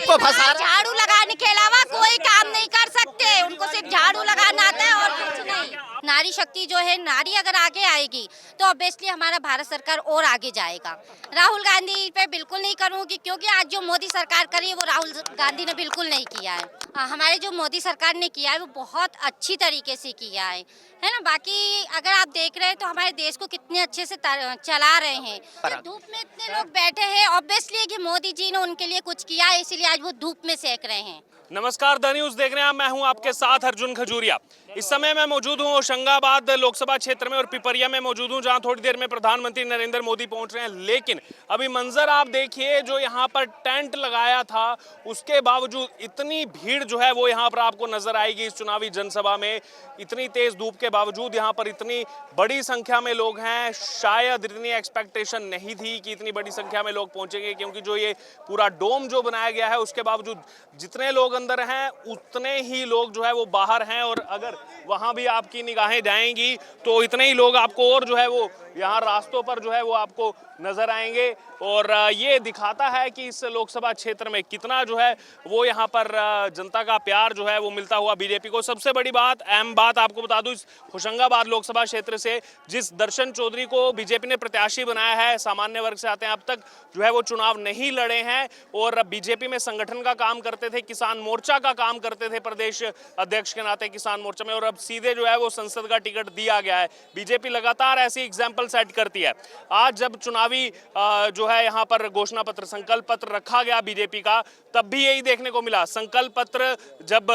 आपको फंसा रहा है। झाड़ू लगाने के अलावा कोई काम नहीं कर सकते, उनको सिर्फ झाड़ू लगाना आता है और कुछ नहीं। नारी शक्ति जो है, नारी अगर आगे आएगी तो ऑब्वियसली हमारा भारत सरकार और आगे जाएगा। राहुल गांधी पे बिल्कुल नहीं करूंगी, क्योंकि आज जो मोदी सरकार करी है वो राहुल गांधी ने बिल्कुल नहीं किया है। हमारे जो मोदी सरकार ने किया है वो बहुत अच्छी तरीके से किया है ना। बाकी अगर आप देख रहे हैं तो हमारे देश को कितने अच्छे से चला रहे हैं। धूप में इतने लोग बैठे हैं, ऑब्वियसली कि मोदी जी ने उनके लिए कुछ किया है, इसीलिए आज वो धूप में सेक रहे हैं। नमस्कार, द न्यूज़ देख रहे हैं आप। मैं हूं आपके साथ अर्जुन खजूरिया। इस समय मैं मौजूद हूं होशंगाबाद लोकसभा क्षेत्र में और पिपरिया में मौजूद हूं, जहां थोड़ी देर में प्रधानमंत्री नरेंद्र मोदी पहुंच रहे हैं। लेकिन अभी मंजर आप देखिए, जो यहां पर टेंट लगाया था उसके बावजूद इतनी भीड़ जो है वो यहां पर आपको नजर आएगी। इस चुनावी जनसभा में इतनी तेज धूप के बावजूद यहां पर इतनी बड़ी संख्या में लोग हैं। शायद इतनी एक्सपेक्टेशन नहीं थी कि इतनी बड़ी संख्या में लोग पहुंचेंगे, क्योंकि जो ये पूरा डोम जो बनाया गया है उसके बावजूद जितने लोग अंदर हैं उतने ही लोग जो है वो बाहर हैं। और अगर वहां भी आपकी निगाहें जाएंगी तो इतने ही लोग आपको और जो है वो यहाँ रास्तों पर जो है वो आपको नजर आएंगे। और ये दिखाता है कि इस लोकसभा क्षेत्र में कितना जो है वो यहाँ पर जनता का प्यार जो है वो मिलता हुआ बीजेपी को। सबसे बड़ी बात, अहम बात आपको बता दूं, इस होशंगाबाद लोकसभा क्षेत्र से जिस दर्शन चौधरी को बीजेपी ने प्रत्याशी बनाया है, सामान्य वर्ग से आते हैं, अब तक जो है वो चुनाव नहीं लड़े हैं और बीजेपी में संगठन का काम करते थे, किसान मोर्चा का काम करते थे प्रदेश अध्यक्ष के नाते किसान मोर्चा में, और अब सीधे जो है वो संसद का टिकट दिया गया है। बीजेपी लगातार ऐसी एग्जाम्पल सेट करती है। आज जब चुनावी जो है यहाँ पर घोषणा पत्र, संकल्प पत्र रखा गया बीजेपी का, तब भी यही देखने को मिला। संकल्प पत्र जब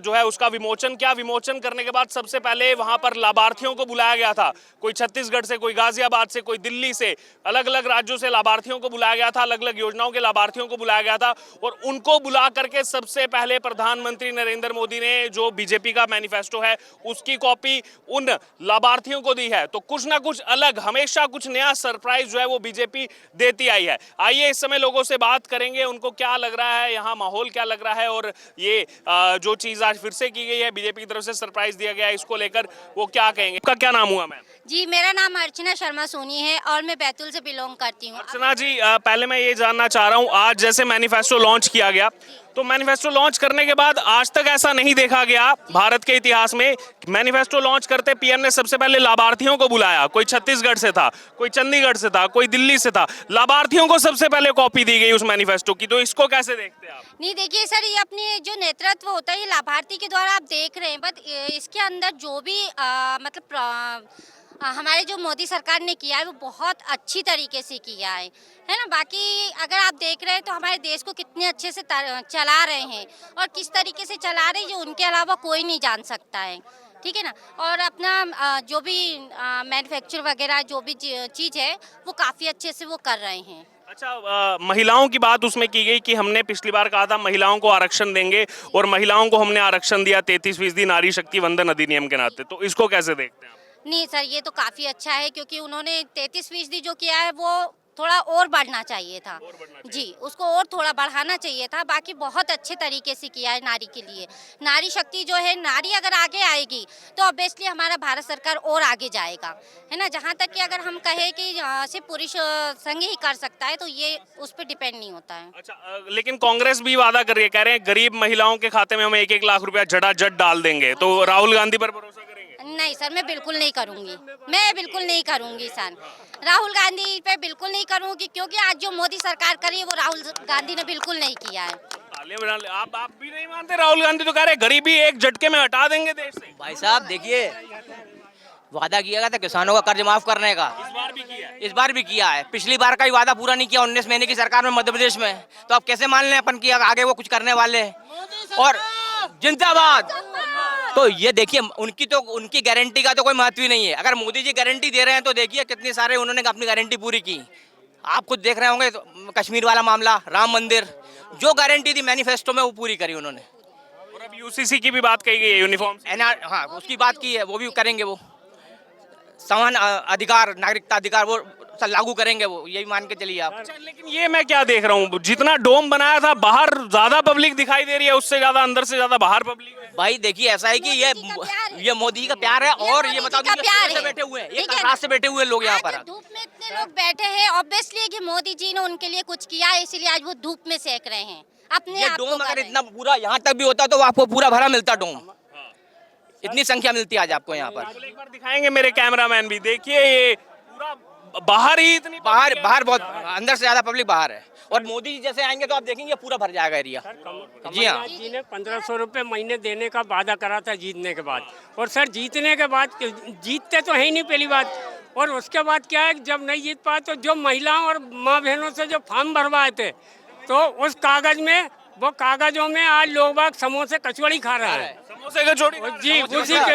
जो है उसका विमोचन किया, विमोचन करने के बाद सबसे पहले वहां पर लाभार्थियों को बुलाया गया था। कोई छत्तीसगढ़ से, कोई गाजियाबाद से, कोई दिल्ली से, अलग अलग राज्यों से लाभार्थियों को बुलाया गया था, अलग अलग योजनाओं के लाभार्थियों को बुलाया गया था। और उनको बुला करके सबसे पहले प्रधानमंत्री नरेंद्र मोदी ने जो बीजेपी का मैनिफेस्टो है उसकी कॉपी उन लाभार्थियों को दी है। तो कुछ ना कुछ अलग, हमेशा कुछ नया सरप्राइज जो है वो बीजेपी देती आई है। आइए इस समय लोगों से बात करेंगे, उनको क्या लग रहा है, यहाँ माहौल क्या लग रहा है, और ये जो चीज आज फिर से की गई है, बीजेपी की तरफ से सरप्राइज दिया गया है, इसको लेकर वो क्या कहेंगे। आपका क्या नाम हुआ मैम? जी, मेरा नाम अर्चना शर्मा सोनी है और मैं बैतूल से बिलोंग करती हूँ। अर्चना जी, पहले मैं ये जानना चाह रहा हूँ, आज जैसे मैनिफेस्टो लॉन्च किया गया, तो मैनिफेस्टो लॉन्च करने के बाद आज तक ऐसा नहीं देखा गया भारत के इतिहास में। मैनिफेस्टो लॉन्च करते पीएम ने सबसे पहले लाभार्थियों को बुलाया। कोई छत्तीसगढ़ से था, कोई चंडीगढ़ से था, कोई दिल्ली से था, लाभार्थियों को सबसे पहले कॉपी दी गई उस मैनिफेस्टो की। तो इसको कैसे देखते हैं आप? नहीं, देखिए सर, ये अपने जो नेतृत्व होता है ये लाभार्थी के द्वारा आप देख रहे हैं, बट इसके अंदर जो भी हमारे जो मोदी सरकार ने किया है वो बहुत अच्छी तरीके से किया है ना। बाकी अगर आप देख रहे हैं तो हमारे देश को कितने अच्छे से चला रहे हैं और किस तरीके से चला रहे हैं, जो उनके अलावा कोई नहीं जान सकता है, ठीक है ना। और अपना जो भी मैन्युफैक्चर वगैरह जो भी चीज़ है वो काफ़ी अच्छे से वो कर रहे हैं। अच्छा, महिलाओं की बात उसमें की गई कि हमने पिछली बार कहा था महिलाओं को आरक्षण देंगे, और महिलाओं को हमने आरक्षण दिया 33% नारी शक्ति वंदन अधिनियम के नाते। तो इसको कैसे देखते हैं आप? नहीं सर, ये तो काफ़ी अच्छा है, क्योंकि उन्होंने 33% जो किया है वो थोड़ा और बढ़ना चाहिए था। जी, उसको और थोड़ा बढ़ाना चाहिए था। बाकी बहुत अच्छे तरीके से किया है नारी के लिए। नारी शक्ति जो है, नारी अगर आगे आएगी तो ऑब्वियसली हमारा भारत सरकार और आगे जाएगा, है ना। जहाँ तक कि अगर हम कहें कि सिर्फ पुरुष संघ ही कर सकता है तो ये उस पर डिपेंड नहीं होता है। अच्छा, लेकिन कांग्रेस भी वादा कर रही है, कह रहे हैं गरीब महिलाओं के खाते में हम 1-1 लाख रुपया झटाझट डाल देंगे। तो राहुल गांधी पर भरोसा करेंगे? नहीं सर, मैं बिल्कुल नहीं करूंगी, मैं बिल्कुल नहीं करूंगी सर। राहुल गांधी पे बिल्कुल नहीं करूंगी, क्योंकि आज जो मोदी सरकार करी है वो राहुल गांधी ने बिल्कुल नहीं किया है। आप भी नहीं मानते? राहुल गांधी तो कह रहे गरीबी एक झटके में हटा देंगे देश से। भाई साहब देखिए, वादा किया गया था किसानों का कर्ज माफ करने का, इस बार भी किया है। इस बार भी किया है। पिछली बार का ही वादा पूरा नहीं किया 19 महीने की सरकार में मध्य प्रदेश में, तो अब कैसे मान लें अपन कि आगे वो कुछ करने वाले हैं। और जिंदाबाद। तो ये देखिए, उनकी गारंटी का तो कोई महत्व ही नहीं है। अगर मोदी जी गारंटी दे रहे हैं तो देखिए कितनी सारे उन्होंने अपनी गारंटी पूरी की। आप खुद देख रहे होंगे, तो कश्मीर वाला मामला, राम मंदिर, जो गारंटी थी मैनिफेस्टो में वो पूरी करी उन्होंने। और अब यूसीसी की भी बात कही गई है, यूनिफॉर्म। हाँ, उसकी बात की है, वो भी करेंगे। वो समान अधिकार, नागरिकता अधिकार वो लागू करेंगे, वो यही मान के चलिए आप। अच्छा, लेकिन ये मैं क्या देख रहा हूँ, जितना डोम बनाया था बाहर ज्यादा पब्लिक दिखाई दे रही है, उससे ज्यादा अंदर से ज्यादा बाहर पब्लिक है। भाई देखिए, ऐसा है कि ये मोदी का प्यार है, और ये बता दीजिए से बैठे हुए हैं, ये रात से बैठे हुए लोग यहाँ पर। धूप में इतने लोग बैठे हैं, ऑब्वियसली कि मोदी जी ने उनके लिए कुछ किया है, इसीलिए आज वो धूप में सेक रहे हैं। अपने ये आप को डोम कर अगर रहे हैं। इतना पूरा यहाँ तक भी होता तो आपको पूरा भरा मिलता डोम। इतनी संख्या मिलती है आज आपको यहाँ पर। एक बार दिखाएंगे मेरे कैमरामैन भी, देखिए ये पूरा बाहर ही इतनी बाहर public है। बाहर बहुत, अंदर से ज्यादा पब्लिक बाहर है। और मोदी जी जैसे आएंगे तो आप देखेंगे पूरा भर जाएगा एरिया। जी हाँ, कमलनाथ जी ने 1500 रुपए महीने देने का वादा करा था जीतने के बाद, और सर जीतने के बाद जीतते तो है ही नहीं पहली बात, और उसके बाद क्या है, जब नहीं जीत पाए तो जो महिलाओं और माँ बहनों से जो फॉर्म भरवाए थे, तो उस कागज में, वो कागजों में आज लोग बाग समोसे कचौड़ी खा रहे हैं समोसे का जोड़ी जी,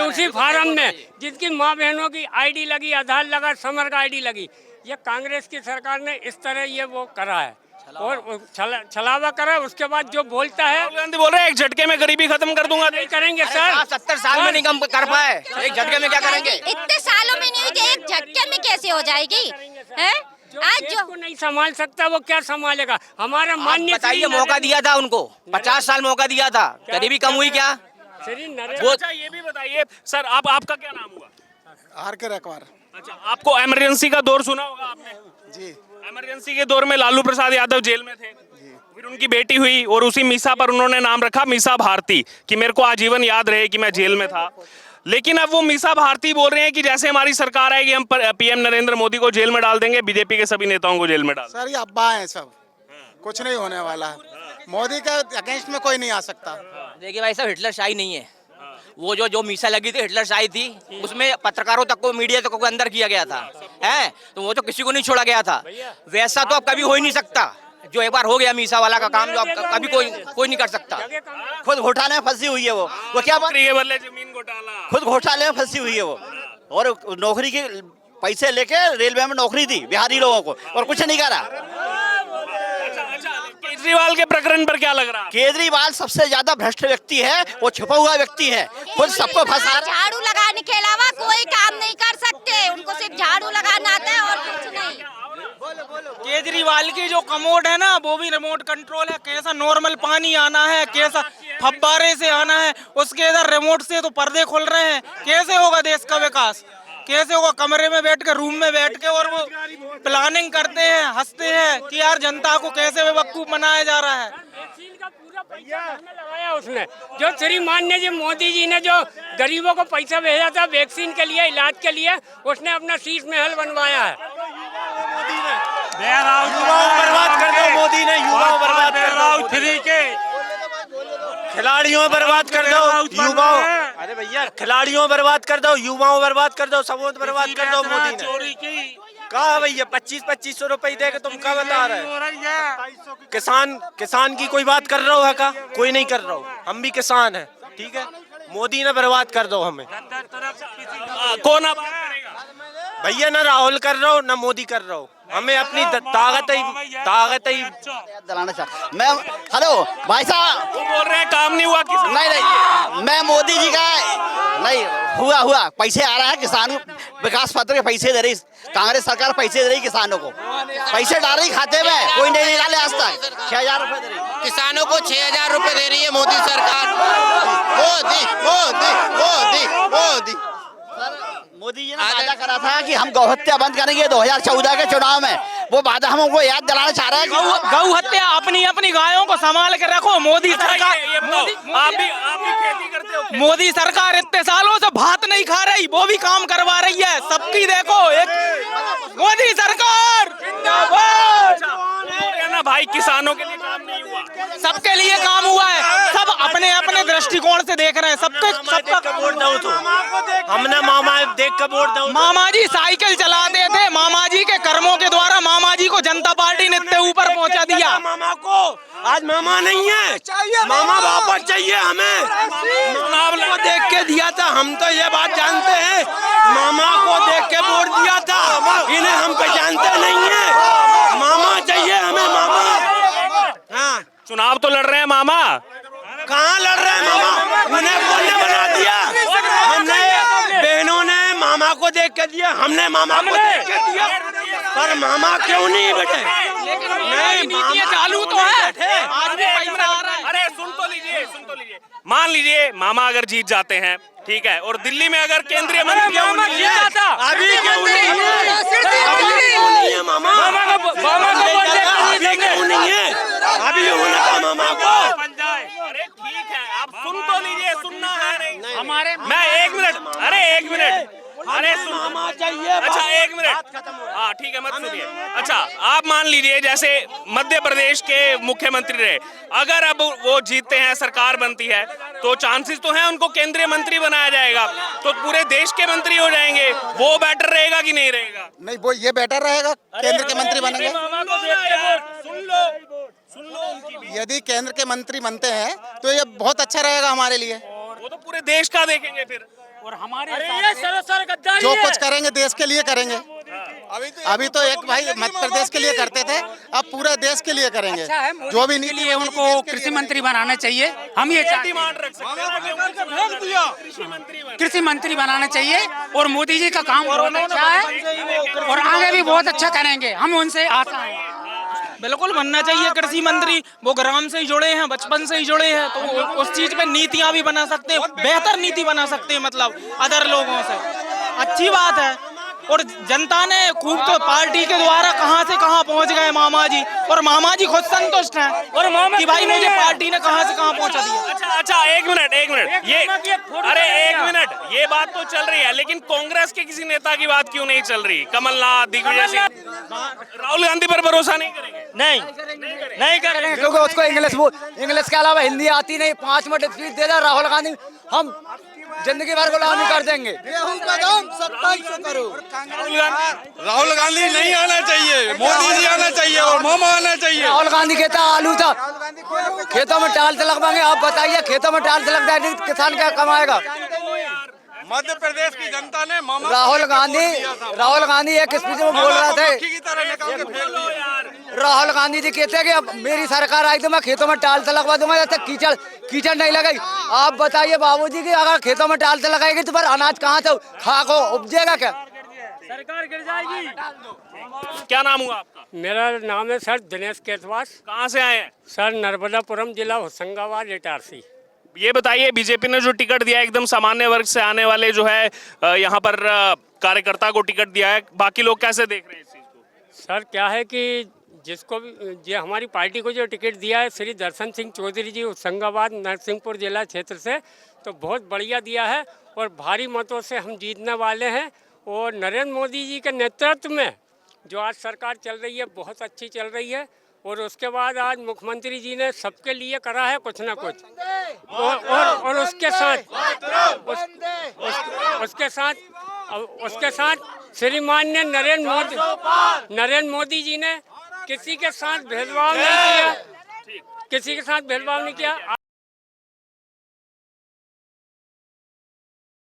उसी फार्म में जिनकी माँ बहनों की आईडी लगी, आधार लगा, समर का आईडी लगी। ये कांग्रेस की सरकार ने इस तरह ये वो करा है, और छलावा करा। उसके बाद जो बोलता है, राहुल गांधी बोल रहे हैं एक झटके में गरीबी खत्म कर दूंगा। नहीं करेंगे सर, 70 साल में नहीं कम कर पाए, एक झटके में क्या करेंगे? इतने सालों में नहीं हुई थी, एक झटके में कैसे हो जाएगी? हैं? आज देश जो को नहीं संभाल सकता वो क्या संभालेगा? हमारा माननीय बताइए, मौका दिया था उनको, 50 साल मौका दिया था, गरीबी कम हुई क्या? श्री नरेंद्र वो अच्छा ये भी बताइए सर, आपका क्या नाम हुआ? आर के रखवार अच्छा, आपको इमरजेंसी का दौर सुना होगा आपने? जी। इमरजेंसी के दौर में लालू प्रसाद यादव जेल में थे, फिर उनकी बेटी हुई और उसी मीसा पर उन्होंने नाम रखा मीसा भारती, कि मेरे को आजीवन याद रहे कि मैं जेल में था। लेकिन अब वो मीसा भारती बोल रहे हैं कि जैसे हमारी सरकार आएगी हम पीएम नरेंद्र मोदी को जेल में डाल देंगे, बीजेपी के सभी नेताओं को जेल में डाल सर ये अब्बा है सब, कुछ नहीं होने वाला है। मोदी के अगेंस्ट में कोई नहीं आ सकता। देखिए भाई साहब, हिटलर शाही नहीं है वो। जो मीसा लगी थी हिटलर शाही थी, उसमें पत्रकारों तक को, मीडिया तक को अंदर किया गया था, है तो वो तो किसी को नहीं छोड़ा गया था। वैसा तो अब कभी हो ही नहीं सकता। जो एक बार हो गया मीसा वाला का काम, जो अब कभी कोई नहीं कर सकता। खुद घोटाले में फंसी हुई है वो क्या बात, नौकरी के बदले जमीन घोटाला, खुद घोटाले में फंसी हुई है वो, और नौकरी के पैसे लेके रेलवे में नौकरी दी बिहारी लोगों को, और कुछ नहीं करा। केजरीवाल के प्रकरण पर क्या लग रहा है? केजरीवाल सबसे ज्यादा भ्रष्ट व्यक्ति है, वो छुपा हुआ व्यक्ति है, खुद सबको फंसा रहा है। झाड़ू लगाने के अलावा कोई काम नहीं कर सकते, उनको सिर्फ झाड़ू लगाना आता है और कुछ नहीं। केजरीवाल की जो कमोड है ना, वो भी रिमोट कंट्रोल है। कैसा नॉर्मल पानी आना है, कैसा फब्बारे से आना है, उसके इधर रिमोट से तो पर्दे खुल रहे हैं। कैसे होगा देश का विकास? कैसे होगा? कमरे में बैठ के, रूम में बैठ के, और वो प्लानिंग करते हैं, हंसते हैं कि यार जनता को कैसे बेवकूफ बनाया जा रहा है। वैक्सीन का पूरा पैसा हमें लगाया उसने, जो श्री माननीय जी मोदी जी ने जो गरीबों को पैसा भेजा था वैक्सीन के लिए, इलाज के लिए, उसने अपना शीश महल बनवाया है। युवाओं बर्बाद कर दो मोदी ने, युवाओं बर्बाद कर दो, फ्री के खिलाड़ियों बर्बाद कर दो, युवाओं, अरे भैया खिलाड़ियों बर्बाद कर दो, युवाओं बर्बाद कर दो, सबूत बर्बाद कर दो मोदी ने। चोरी की कहा भैया 2500 रुपए देके तुम क्या बता रहे हो? किसान की कोई बात कर रहा हो का? कोई नहीं कर रहा हो, हम भी किसान हैं, ठीक है। मोदी ने बर्बाद कर दो हमें। कौन अब भैया ना राहुल कर रहा हो ना मोदी कर रहा हो, हमें अपनी ताकत ही दिलाना चाह मैं, हेलो भाई साहब, वो बोल रहे हैं काम नहीं हुआ किसी नहीं मैं मोदी जी का नहीं हुआ पैसे आ रहा है, किसानों विकास पत्र के पैसे दे रही कांग्रेस सरकार, पैसे दे रही किसानों को, पैसे डाल रही खाते में, कोई नहीं निकाले आज तक। 6000 रुपए दे रही किसानों को 6000 रुपए दे रही है मोदी सरकार। मोदी मोदी मोदी मोदी मोदी जी ने वादा करा था कि हम गौ हत्या बंद करेंगे 2014 के चुनाव में, वो वादा हम उनको याद दिलाना चाह रहे हैं कि गौ हत्या, अपनी गायों को संभाल के रखो। मोदी सरकार, आप भी खेती करते हो? मोदी सरकार इतने सालों से भात नहीं खा रही, वो भी काम करवा रही है सबकी। देखो एक मोदी सरकार जिंदाबाद। ना भाई, किसानों के लिए काम नहीं हुआ, सबके लिए काम हुआ है। सब अपने अपने दृष्टिकोण से देख रहे हैं। सबका वोट दो तो हमने मामा देख कर वोट दो। मामा जी साइकिल चलाते थे, मामा जी के कर्मों के द्वारा मामा जी को जनता पार्टी ने इतने ऊपर पहुंचा दिया। मामा को आज मामा नहीं है, मामा वापस चाहिए हमें। चुनाव को देख के दिया था, हम तो ये बात जानते हैं, मामा को देख के वोट दिया था, इन्हें हम पहचानते नहीं है। मामा चाहिए हमें, मामा। हाँ, चुनाव तो लड़ रहे हैं मामा। कहाँ लड़ रहे हैं मामा? उन्हें कौन ने बना दिया? हमने बहनों ने मामा को देख के दिया, हमने मामा को देख के दिया, पर मामा क्यों नहीं बैठे? नहीं, नीतियाँ चालू तो है, आज भी पैसा आ रहा है। अरे सुन तो लीजिए, सुन तो लीजिए, मान लीजिए मामा अगर जीत जाते हैं, ठीक है, और दिल्ली में अगर केंद्रीय मंत्री मामा जीत जाता अभी क्यों नहीं है मामा को अभी क्यों नहीं है? अभी होना था मामा को। अरे ठीक है, आप सुन तो लीजिए, सुनना है नहीं हमारे मैं 1 मिनट, अरे 1 मिनट, अरे सुन, मामा चाहिए। अच्छा 1 मिनट, हाँ ठीक है, मत सुनिए। अच्छा आप मान लीजिए जैसे मध्य प्रदेश के मुख्यमंत्री रहे, अगर अब वो जीतते हैं, सरकार बनती है, तो चांसेस तो हैं उनको केंद्रीय मंत्री बनाया जाएगा, तो पूरे देश के मंत्री हो जाएंगे, वो बेटर रहेगा कि नहीं रहेगा? नहीं, वो ये बेटर रहेगा, केंद्र के मंत्री बनेंगे। सुन लो उनकी भी। यदि केंद्र के मंत्री बनते हैं तो ये बहुत अच्छा रहेगा हमारे लिए। वो तो पूरे देश का देखेंगे फिर। और हमारे सरासर गद्दारी जो है। कुछ करेंगे देश के लिए करेंगे। अभी तो एक भाई मध्य प्रदेश के लिए करते थे, अब पूरे देश के लिए करेंगे। अच्छा है, मोदी जो भी के नीति लिए बनेगी, उनको देश के कृषि लिए मंत्री बनाना चाहिए। हम ये चाहते हैं, डिमांड रख सकते हैं, कृषि मंत्री बनाना चाहिए। और मोदी जी का काम बहुत अच्छा है और आगे भी बहुत अच्छा करेंगे, हम उनसे आशा है। बिल्कुल बनना चाहिए कृषि मंत्री। वो ग्राम से ही जुड़े हैं, बचपन से ही जुड़े हैं, तो उस चीज पे नीतियां भी बना सकते हैं, बेहतर नीति बना सकते हैं, मतलब अदर लोगों से। अच्छी बात है। और जनता ने खूब तो पार्टी के द्वारा कहां से कहां पहुंच गए मामा जी, और मामा जी खुद संतुष्ट हैं और मामा कि भाई मुझे पार्टी ने कहां से कहां पहुंचा दिया। अच्छा 1 मिनट, 1 मिनट, ये अरे 1 मिनट, ये बात तो चल रही है, लेकिन कांग्रेस के किसी नेता की बात क्यों नहीं चल रही? कमलनाथ, दिग्विजय सिंह, राहुल गांधी पर भरोसा नहीं करेंगे? नहीं करेंगे, क्योंकि उसको इंग्लिश के अलावा हिंदी आती नहीं। 5 मिनट स्पीच दे रहा राहुल गांधी, हम जिंदगी भर गुलामी कर देंगे। राहुल गांधी नहीं आना चाहिए, मोदी जी आना चाहिए और मामा आना चाहिए। राहुल गांधी कहता आलू था, खेतों में टाल से लगवाएंगे। आप बताइए, खेतों में टाल से लग जाएगी, किसान क्या कमाएगा? मध्य प्रदेश की जनता ने मामा राहुल गांधी एक स्पीच में बोल रहा थे, की तरह निकाल के फेंक दिया। राहुल गांधी जी कहते हैं कि अब मेरी सरकार आई तो मैं खेतों में टाल से लगवा दूंगा, जैसे कीचड़ नहीं लगाई। आप बताइए बाबूजी कि अगर खेतों में टाल से लगाएगी तो फिर अनाज कहाँ से खाक हो उपजेगा क्या? सरकार गिर जाएगी। क्या नाम हुआ आपका? मेरा नाम है सर दिनेश केतवास। कहाँ से आए हैं? सर नर्मदापुरम जिला होशंगाबाद इटारसी। ये बताइए, बीजेपी ने जो टिकट दिया है, एकदम सामान्य वर्ग से आने वाले जो है यहाँ पर कार्यकर्ता को टिकट दिया है, बाकी लोग कैसे देख रहे हैं इस चीज को? सर क्या है कि जिसको भी जो हमारी पार्टी को जो टिकट दिया है श्री दर्शन सिंह चौधरी जी होशंगाबाद नरसिंहपुर जिला क्षेत्र से, तो बहुत बढ़िया दिया है और भारी मतों से हम जीतने वाले हैं। और नरेंद्र मोदी जी के नेतृत्व में जो आज सरकार चल रही है बहुत अच्छी चल रही है। और उसके बाद आज मुख्यमंत्री जी ने सबके लिए करा है कुछ ना कुछ। और उसके साथ श्रीमान ने नरेंद्र मोदी जी ने किसी के साथ भेदभाव नहीं किया,